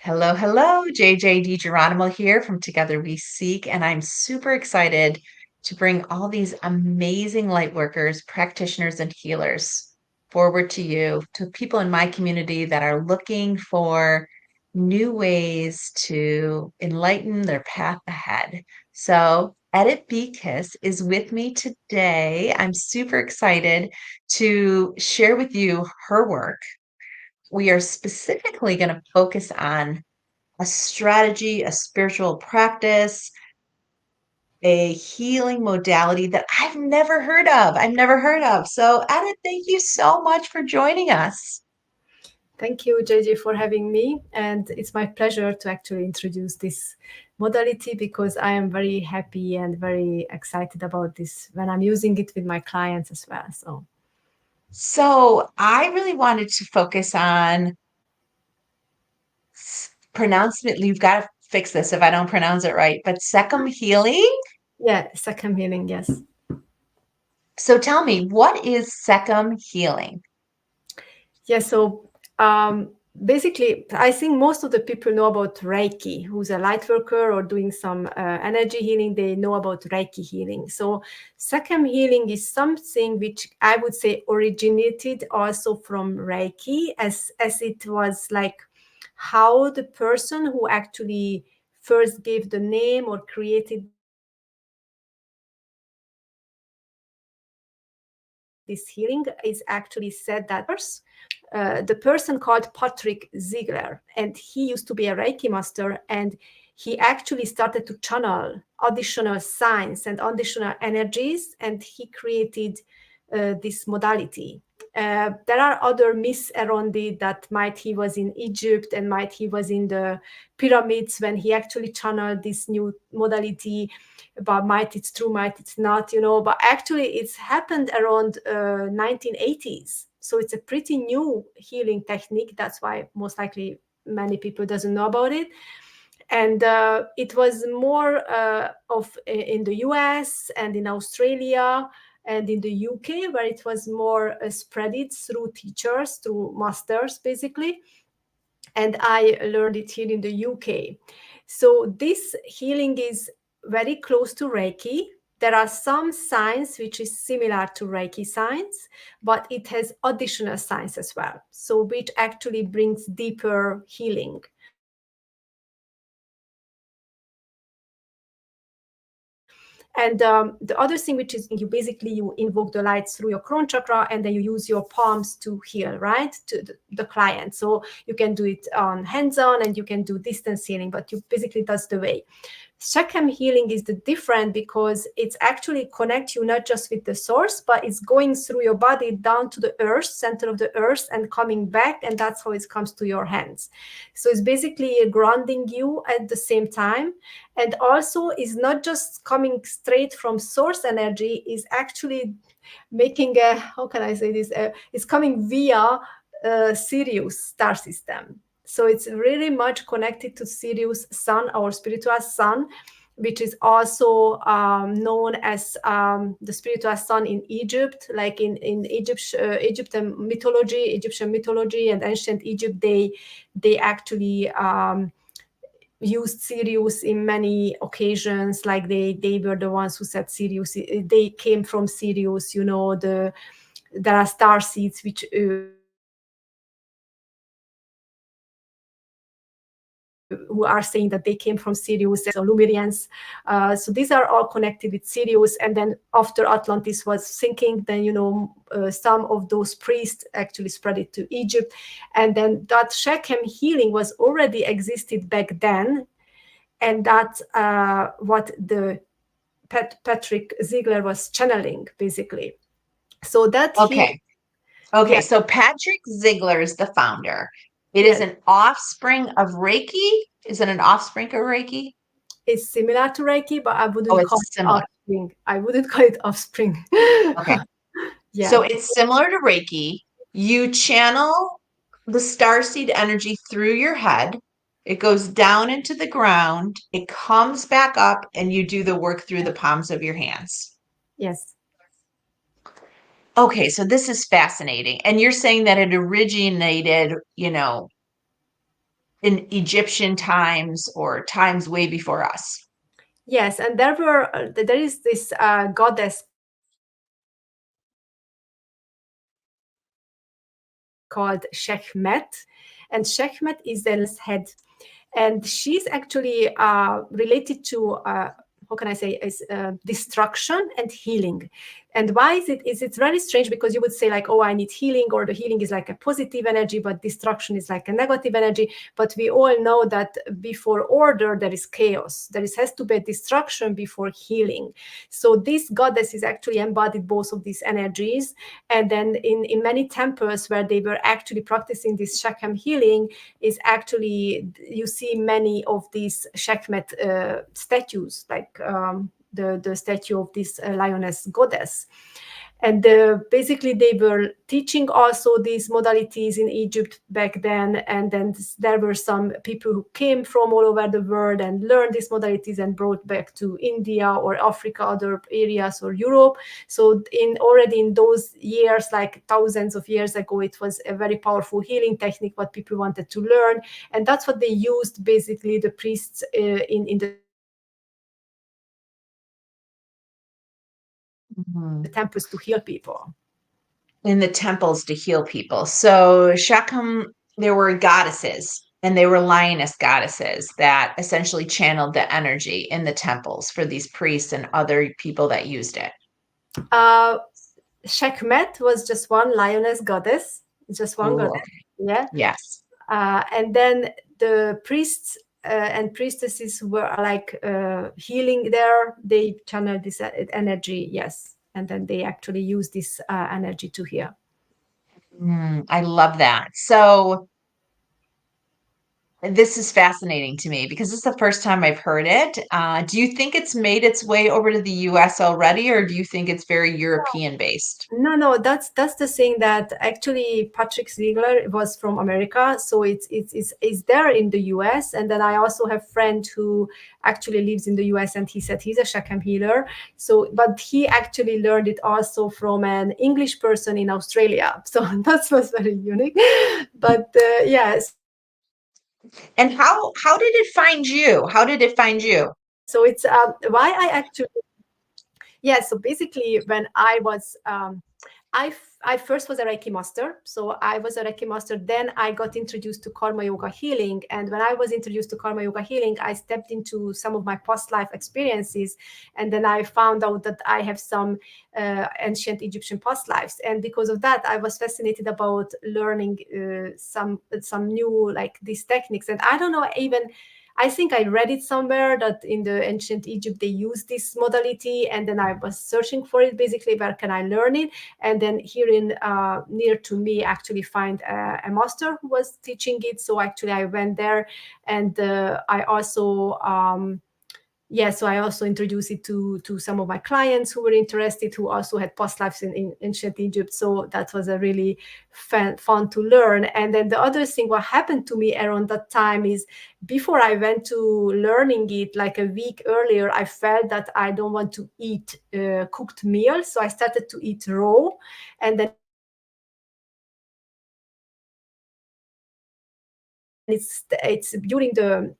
Hello, hello. JJ DiGeronimo here from Together We Seek, and I'm super excited to bring all these amazing light workers, practitioners, and healers forward to you, to people in my community that are looking for new ways to enlighten their path ahead. So, Edit Beakus is with me today. I'm super excited to share with you her work. We are specifically going to focus on a strategy, a spiritual practice, a healing modality that I've never heard of. I've never heard of. So, Anna, thank you so much for joining us. Thank you, JJ, for having me. And it's my pleasure to actually introduce this modality because I am very happy and very excited about this when I'm using it with my clients as well. So, I really wanted to focus on pronouncement. You've got to fix this if I don't pronounce it right, but Sekhem Healing. Yeah, Sekhem Healing, yes. So, tell me, what is Sekhem Healing? Yeah, so basically, I think most of the people know about Reiki, who's a light worker or doing some energy healing. They know about Reiki healing. So Sekhem healing is something which I would say originated also from Reiki, as it was like how the person who actually first gave the name or created this healing is actually said that the person called Patrick Ziegler, and he used to be a Reiki master, and he actually started to channel additional signs and additional energies, and he created this modality. There are other myths around it that might he was in Egypt and might he was in the pyramids when he actually channeled this new modality, but might it's true, might it's not, but actually it's happened around 1980s. So it's a pretty new healing technique. That's why most likely many people doesn't know about it. And it was more of in the US and in Australia and in the UK, where it was more spreaded through teachers, through masters, basically. And I learned it here in the UK. So this healing is very close to Reiki. There are some signs which is similar to Reiki signs, but it has additional signs as well. So which actually brings deeper healing. And the other thing, which is you invoke the light through your crown chakra, and then you use your palms to heal, right, to the client. So you can do it on hands-on, and you can do distance healing, but you basically that's the way. Sekhem healing is the different because it's actually connect you not just with the source, but it's going through your body down to the earth, center of the earth, and coming back, and that's how it comes to your hands. So it's basically grounding you at the same time, and also is not just coming straight from source energy, is actually making a, how can I say this, it's coming via Sirius star system. So it's really much connected to Sirius sun, our spiritual sun, which is also known as the spiritual sun in Egypt. Like in Egyptian mythology and ancient Egypt, they actually used Sirius in many occasions. Like they were the ones who said Sirius. They came from Sirius. There are star seeds which who are saying that they came from Sirius, so Lumerians. So these are all connected with Sirius. And then after Atlantis was sinking, then, some of those priests actually spread it to Egypt. And then that Sekhem healing was already existed back then. And that's what the Patrick Ziegler was channeling, basically. So that Okay. Okay. So, Patrick Ziegler is the founder. It is an offspring of Reiki. Is it an offspring of Reiki? It's similar to Reiki, but I Oh, wouldn't call it's it similar. offspring. I wouldn't call it offspring. Okay. So Yeah. it's similar to Reiki. You channel the starseed energy through your head. It goes down into the ground. It comes back up, and you do the work through the palms of your hands. Yes. Okay, so this is fascinating. And you're saying that it originated, in Egyptian times or times way before us. Yes, and there is this goddess called Sekhmet, and Sekhmet is the head, and she's actually related to how can I say is destruction and healing. And why is it's very strange, because you would say like, oh, I need healing, or the healing is like a positive energy, but destruction is like a negative energy. But we all know that before order there is chaos. Has to be a destruction before healing. So this goddess is actually embodied both of these energies. And then in many temples where they were actually practicing this Sekhem healing, is actually, you see many of these Sekhmet statues, like the statue of this lioness goddess. And basically they were teaching also these modalities in Egypt back then. And then there were some people who came from all over the world and learned these modalities and brought back to India or Africa, other areas, or Europe. So already in those years, like thousands of years ago, it was a very powerful healing technique what people wanted to learn. And that's what they used, basically, the priests in the temples to heal people. In the temples to heal people. So Shechem, there were goddesses, and they were lioness goddesses that essentially channeled the energy in the temples for these priests and other people that used it. Sekhmet was just one lioness goddess, just one Ooh, goddess. okay. Yeah. Yes. And then the priests and priestesses who were like healing there, they channel this energy. Yes. And then they actually use this energy to heal. I love that. So this is fascinating to me because this is the first time I've heard it. Do you think it's made its way over to the US already, or do you think it's very European based? No, that's the thing, that actually Patrick Ziegler was from America, so it's there in the US. And then I also have a friend who actually lives in the US, and he said he's a Sekhem healer. So, but he actually learned it also from an English person in Australia. So that was very unique. But yes. And how did it find you? How did it find you? So it's why I actually, yeah, so basically when I was I first was a Reiki master. So I was a Reiki master. Then I got introduced to Karma Yoga healing. And when I was introduced to Karma Yoga healing, I stepped into some of my past life experiences. And then I found out that I have some ancient Egyptian past lives. And because of that, I was fascinated about learning some new, like, these techniques. And I don't know, even I think I read it somewhere that in the ancient Egypt they used this modality, and then I was searching for it, basically, where can I learn it? And then here in near to me, actually find a master who was teaching it. So actually I went there, and I also so I also introduced it to some of my clients who were interested, who also had past lives in ancient Egypt. So that was a really fun to learn. And then the other thing what happened to me around that time is, before I went to learning it, like a week earlier, I felt that I don't want to eat cooked meals. So I started to eat raw. And then it's during the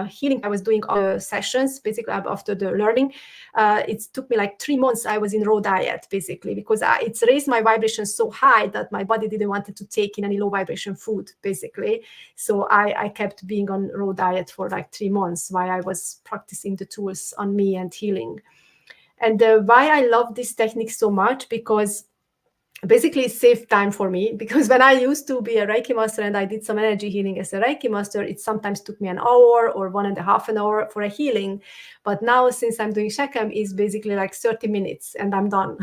healing I was doing all the sessions, basically after the learning. It took me like 3 months. I was in raw diet, basically, because it's raised my vibration so high that my body didn't want to take in any low vibration food, basically. So I kept being on raw diet for like 3 months while I was practicing the tools on me and healing. And why I love this technique so much, because basically it saved time for me, because when I used to be a Reiki master and I did some energy healing as a Reiki master, it sometimes took me an hour or 1.5 an hour for a healing. But now, since I'm doing Sekhem, it's basically like 30 minutes and I'm done.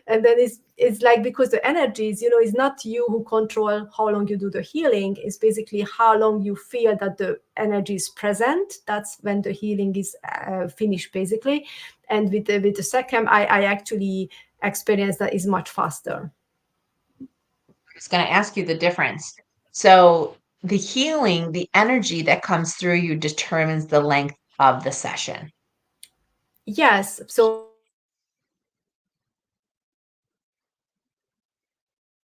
And then it's like, because the energies, it's not you who control how long you do the healing. It's basically how long you feel that the energy is present. That's when the healing is finished, basically. And with the Sekhem, I actually experience that is much faster. I was going to ask you the difference. So the healing, the energy that comes through you determines the length of the session. Yes. So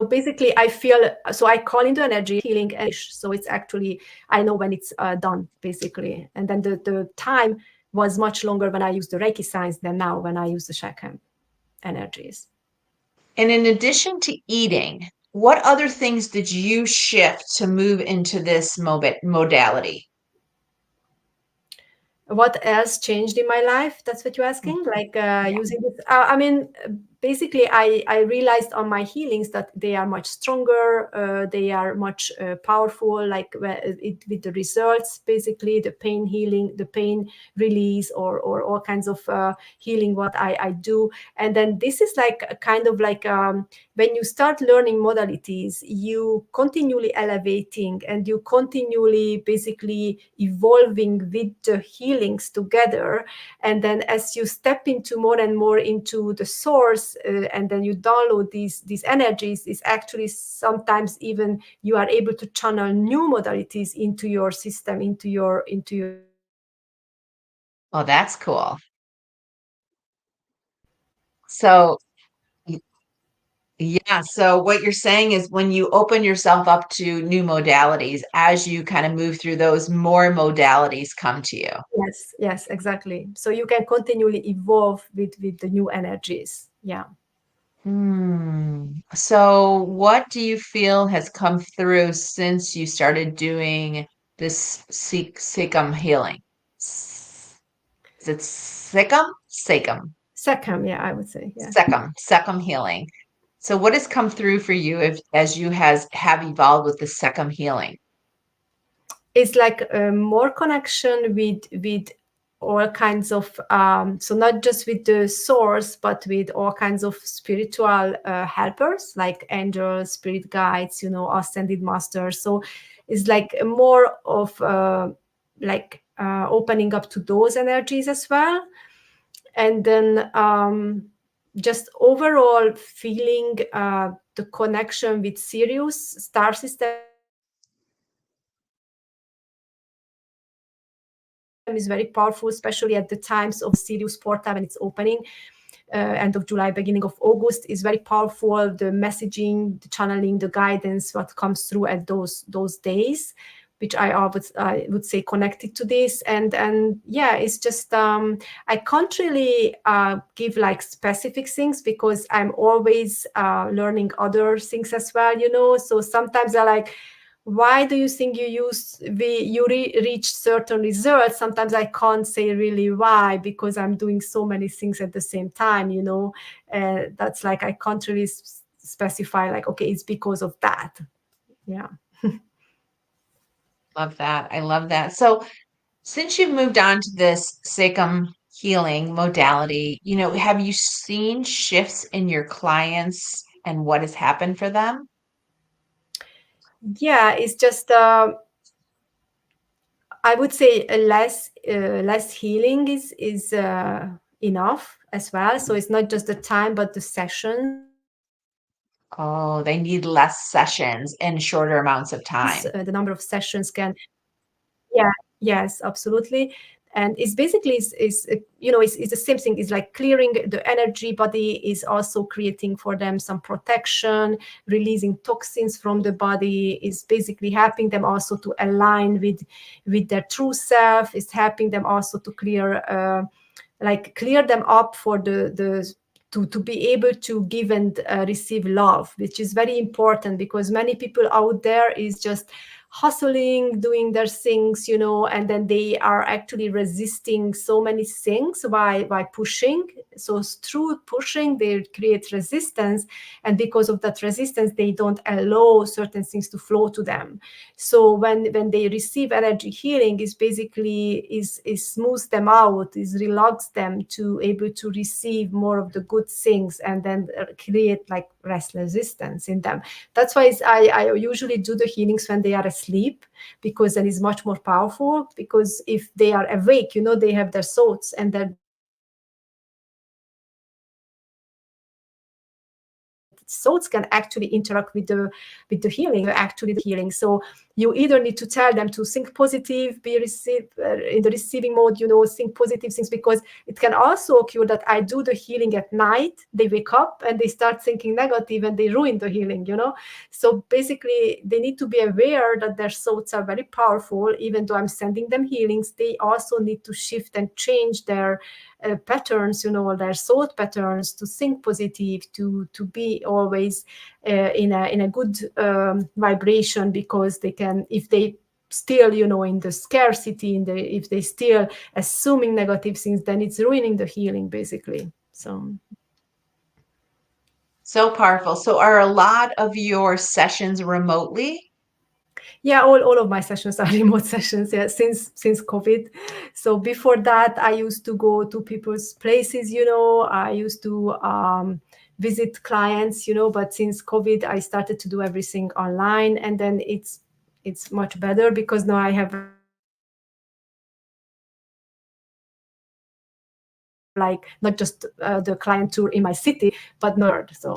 basically I feel, so I call into energy healing, and so it's actually, I know when it's done basically. And then the time was much longer when I used the Reiki signs than now when I use the Sekhem energies. And in addition to eating, what other things did you shift to move into this modality? What else changed in my life? That's what you're asking? Like Yeah. using it. I mean, basically, I realized on my healings that they are much stronger. They are much powerful. Like with the results, basically the pain healing, the pain release, or all kinds of healing. What I do, and then this is like a kind of like when you start learning modalities, you continually elevating and you continually basically evolving with the healings together. And then as you step into more and more into the source, and then you download these energies, is actually sometimes even you are able to channel new modalities into your system, into your Oh, that's cool. So, y- yeah, so what you're saying is when you open yourself up to new modalities, as you kind of move through those, more modalities come to you. yes, exactly. So you can continually evolve with the new energies. Yeah. So what do you feel has come through since you started doing this Sekhem healing? Is it Sekhem? Sekhem. Sekhem, yeah, I would say, yeah. Sekhem healing. So what has come through for you as you have evolved with the Sekhem healing? It's like more connection with all kinds of so not just with the source, but with all kinds of spiritual helpers like angels, spirit guides, ascended masters. So it's like more of like opening up to those energies as well. And then just overall feeling the connection with Sirius star system is very powerful, especially at the times of Sirius portal when it's opening, end of July, beginning of August, is very powerful. The messaging, the channeling, the guidance, what comes through at those days, which I would say connected to this. And yeah, it's just I can't really give like specific things because I'm always learning other things as well. So sometimes I like, why do you think you reach certain results? Sometimes I can't say really why, because I'm doing so many things at the same time. That's like I can't really specify like, okay, it's because of that. Yeah. Love that. I love that. So since you've moved on to this Sekhem healing modality, have you seen shifts in your clients and what has happened for them? Yeah, it's just I would say less healing is enough as well. So it's not just the time, but the sessions. Oh, they need less sessions and shorter amounts of time. The number of sessions can, yeah, yes, absolutely. And it's basically it's the same thing. It's like clearing the energy body, is also creating for them some protection, releasing toxins from the body, is basically helping them also to align with their true self. It's helping them also to clear them up for the to be able to give and receive love, which is very important, because many people out there is just hustling, doing their things, and then they are actually resisting so many things by pushing. So through pushing, they create resistance, and because of that resistance, they don't allow certain things to flow to them. So when they receive energy healing, is basically is smooths them out, is relax them to able to receive more of the good things, and then create like less resistance in them. That's why I usually do the healings when they are asleep, because then it's much more powerful. Because if they are awake, they have their thoughts and their thoughts can actually interact with the healing. So you either need to tell them to think positive, be in the receiving mode, think positive things, because it can also occur that I do the healing at night, they wake up and they start thinking negative and they ruin the healing. So basically they need to be aware that their thoughts are very powerful. Even though I'm sending them healings, they also need to shift and change their patterns, their thought patterns, to think positive, to be always in a good vibration, because they can, if they still in the scarcity, if they still assuming negative things, then it's ruining the healing basically. So powerful. So are a lot of your sessions remotely? Yeah, all of my sessions are remote sessions, yeah, since COVID. So before that, I used to go to people's places, I used to visit clients, but since COVID, I started to do everything online, and then it's much better, because now I have like not just the client tour in my city, but nerd. So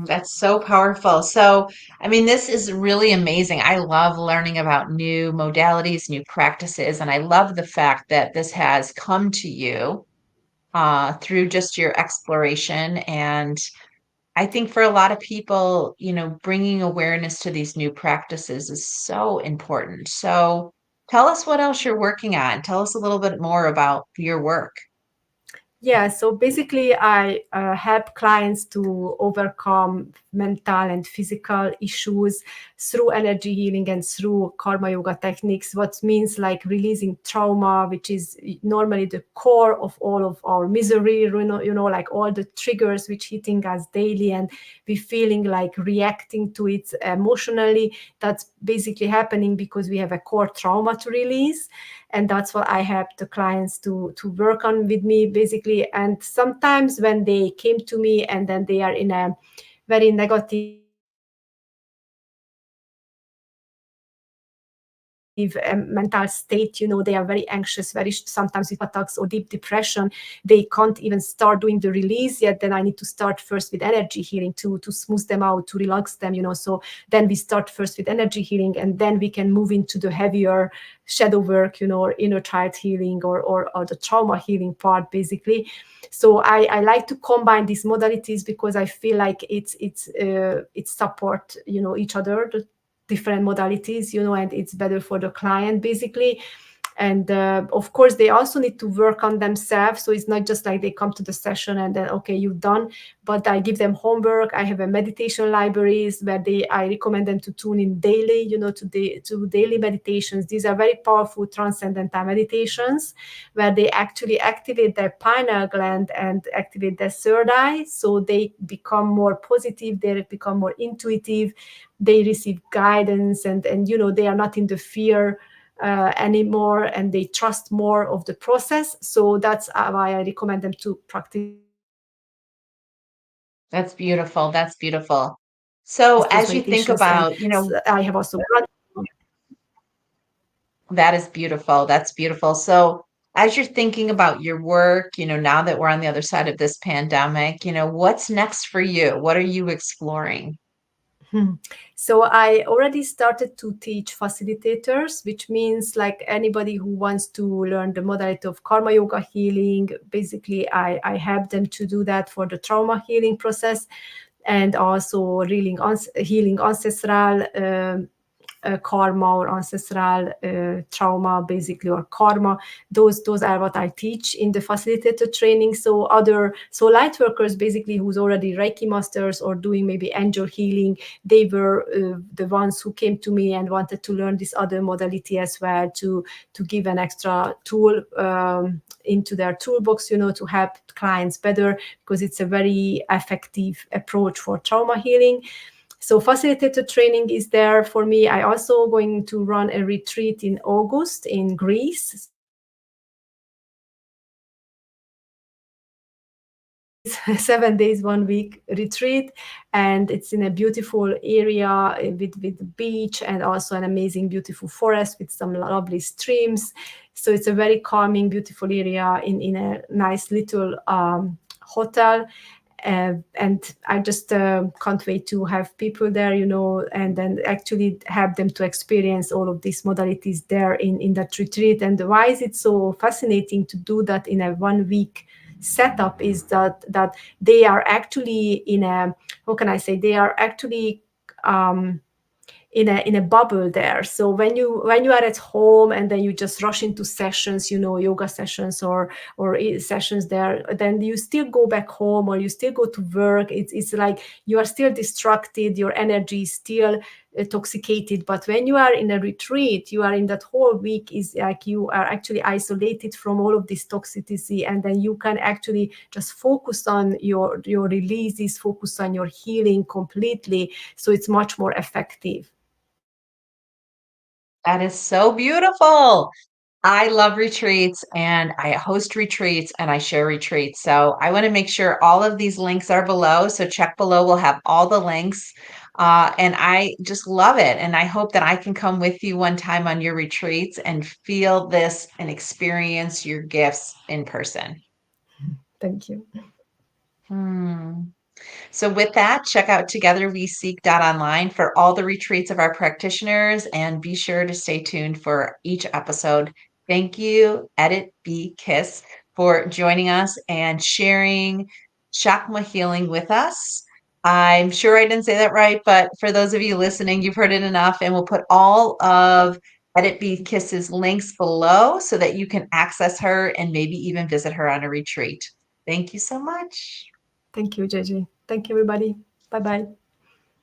That's so powerful. So, I mean, this is really amazing. I love learning about new modalities, new practices, and I love the fact that this has come to you through just your exploration. And I think for a lot of people, bringing awareness to these new practices is so important. So, tell us what else you're working on. Tell us a little bit more about your work. yeah, so basically, I help clients to overcome mental and physical issues through energy healing and through karma yoga techniques, what means like releasing trauma, which is normally the core of all of our misery, like all the triggers which hitting us daily, and we feeling like reacting to it emotionally. That's basically happening because we have a core trauma to release. And that's what I help the clients to work on with me basically. And sometimes when they came to me and then they are in a very negative mental state, they are very anxious, very sometimes with attacks or deep depression, they can't even start doing the release yet. Then I need to start first with energy healing to smooth them out, to relax them, so then we start first with energy healing, and then we can move into the heavier shadow work, or inner child healing, or the trauma healing part basically. So I like to combine these modalities, because I feel like it's support each other, the different modalities, and it's better for the client basically. And of course they also need to work on themselves, so it's not just like they come to the session and then okay, you've done, but I give them homework. I have a meditation libraries where I recommend them to tune in daily, to daily meditations. These are very powerful transcendental meditations where they actually activate their pineal gland and activate their third eye, so they become more positive, they become more intuitive, they receive guidance, and they are not in the fear anymore, and they trust more of the process. So that's why I recommend them to practice That's beautiful. That's beautiful. So, those as you think meditations. And about, I have also that is beautiful. That's beautiful. So, as you're thinking about your work, now that we're on the other side of this pandemic, what's next for you? What are you exploring? So I already started to teach facilitators, which means like anybody who wants to learn the modality of karma yoga healing. Basically, I help them to do that for the trauma healing process, and also healing ancestral karma or ancestral trauma basically, or karma. Those are what I teach in the facilitator training. So light workers basically who's already Reiki masters or doing maybe angel healing, they were the ones who came to me and wanted to learn this other modality as well, to give an extra tool into their toolbox, to help clients better, because it's a very effective approach for trauma healing. So facilitator training is there for me. I also going to run a retreat in August in Greece. 7 days, 1 week retreat, and it's in a beautiful area with beach and also an amazing beautiful forest with some lovely streams. So it's a very calming, beautiful area in a nice little hotel. And I just can't wait to have people there, and then actually have them to experience all of these modalities there in that retreat. And why is it so fascinating to do that in a 1 week setup is that they are actually in a, how can I say, they are actually in a bubble there. So when you are at home and then you just rush into sessions, yoga sessions or sessions there, then you still go back home or you still go to work. It's like you are still distracted, your energy is still intoxicated. But when you are in a retreat, you are in that whole week is like you are actually isolated from all of this toxicity, and then you can actually just focus on your releases, focus on your healing completely. So it's much more effective. That is so beautiful. I love retreats and I host retreats and I share retreats. So I want to make sure all of these links are below. So check below. We'll have all the links. And I just love it. And I hope that I can come with you one time on your retreats and feel this and experience your gifts in person. Thank you. Hmm. So with that, check out togetherweseek.online for all the retreats of our practitioners and be sure to stay tuned for each episode. Thank you, Edit Be Kiss, for joining us and sharing Sekhmet Healing with us. I'm sure I didn't say that right, but for those of you listening, you've heard it enough, and we'll put all of Edit Be Kiss's links below so that you can access her and maybe even visit her on a retreat. Thank you so much. Thank you, JJ. Thank you, everybody. Bye bye.